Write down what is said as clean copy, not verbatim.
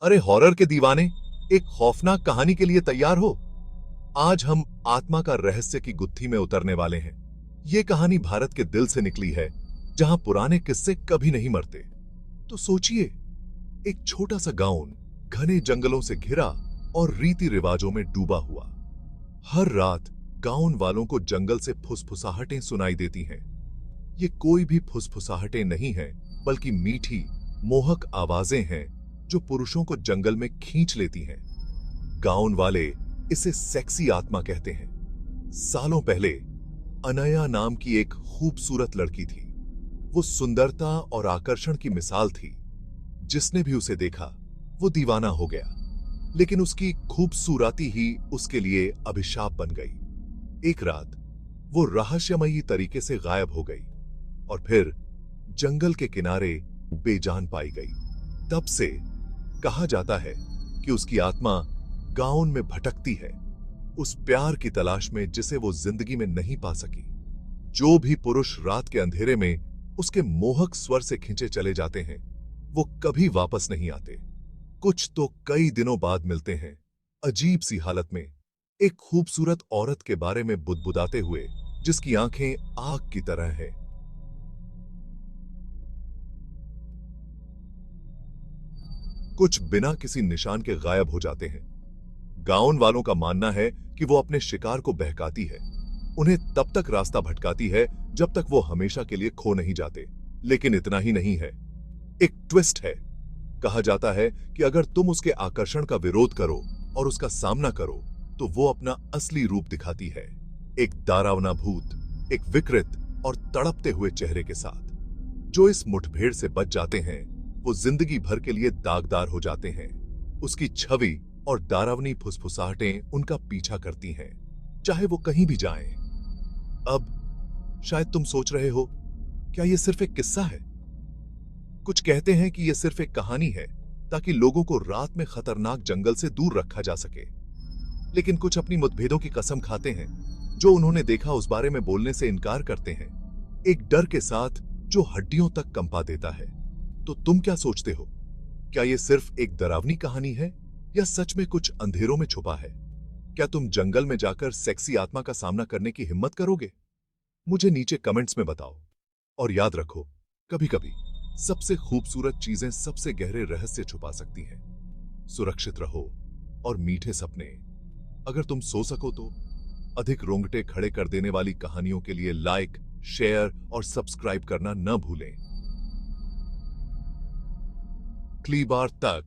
अरे हॉरर के दीवाने, एक खौफनाक कहानी के लिए तैयार हो? आज हम आत्मा का रहस्य की गुत्थी में उतरने वाले हैं। ये कहानी भारत के दिल से निकली है, जहां पुराने किस्से कभी नहीं मरते। तो सोचिए, एक छोटा सा गांव घने जंगलों से घिरा और रीति रिवाजों में डूबा हुआ। हर रात गांव वालों को जंगल से फुसफुसाहटें सुनाई देती हैं। ये कोई भी फुसफुसाहटें नहीं हैं, बल्कि मीठी, मोहक आवाजें हैं जो पुरुषों को जंगल में खींच लेती हैं। गांव वाले इसे सेक्सी आत्मा कहते हैं। सालों पहले अनया नाम की एक खूबसूरत लड़की थी। वो सुंदरता और आकर्षण की मिसाल थी। जिसने भी उसे देखा वो दीवाना हो गया। लेकिन उसकी खूबसूरती ही उसके लिए अभिशाप बन गई। एक रात वो रहस्यमयी तरीके से गायब हो गई और फिर जंगल के किनारे बेजान पाई गई। तब से कहा जाता है कि उसकी आत्मा गांव में भटकती है, उस प्यार की तलाश में जिसे वो जिंदगी में नहीं पा सकी। जो भी पुरुष रात के अंधेरे में उसके मोहक स्वर से खींचे चले जाते हैं, वो कभी वापस नहीं आते। कुछ तो कई दिनों बाद मिलते हैं, अजीब सी हालत में, एक खूबसूरत औरत के बारे में बुदबुदाते हुए, जिसकी आंखें आग की तरह है। कुछ बिना किसी निशान के गायब हो जाते हैं। गांव वालों का मानना है कि वो अपने शिकार को बहकाती है, उन्हें तब तक रास्ता भटकाती है जब तक वो हमेशा के लिए खो नहीं जाते। लेकिन इतना ही नहीं है, एक ट्विस्ट है। कहा जाता है कि अगर तुम उसके आकर्षण का विरोध करो और उसका सामना करो, तो वो अपना असली रूप दिखाती है, एक डरावना भूत, एक विकृत और तड़पते हुए चेहरे के साथ। जो इस मुठभेड़ से बच जाते हैं, वो जिंदगी भर के लिए दागदार हो जाते हैं। उसकी छवि और डरावनी फुसफुसाहटें उनका पीछा करती हैं, चाहे वो कहीं भी जाएं। अब शायद तुम सोच रहे हो, क्या यह सिर्फ एक किस्सा है? कुछ कहते हैं कि यह सिर्फ एक कहानी है, ताकि लोगों को रात में खतरनाक जंगल से दूर रखा जा सके। लेकिन कुछ अपनी मतभेदों की कसम खाते हैं। जो उन्होंने देखा उस बारे में बोलने से इनकार करते हैं, एक डर के साथ जो हड्डियों तक कंपा देता है। तो तुम क्या सोचते हो? क्या यह सिर्फ एक डरावनी कहानी है या सच में कुछ अंधेरों में छुपा है? क्या तुम जंगल में जाकर सेक्सी आत्मा का सामना करने की हिम्मत करोगे? मुझे नीचे कमेंट्स में बताओ। और याद रखो, कभी-कभी सबसे खूबसूरत चीजें सबसे गहरे रहस्य छुपा सकती हैं। सुरक्षित रहो और मीठे सपने। अगर तुम सो सको तो अधिक रोंगटे खड़े कर देने वाली कहानियों के लिए लाइक, शेयर और सब्सक्राइब करना न भूलें। अगली बार तक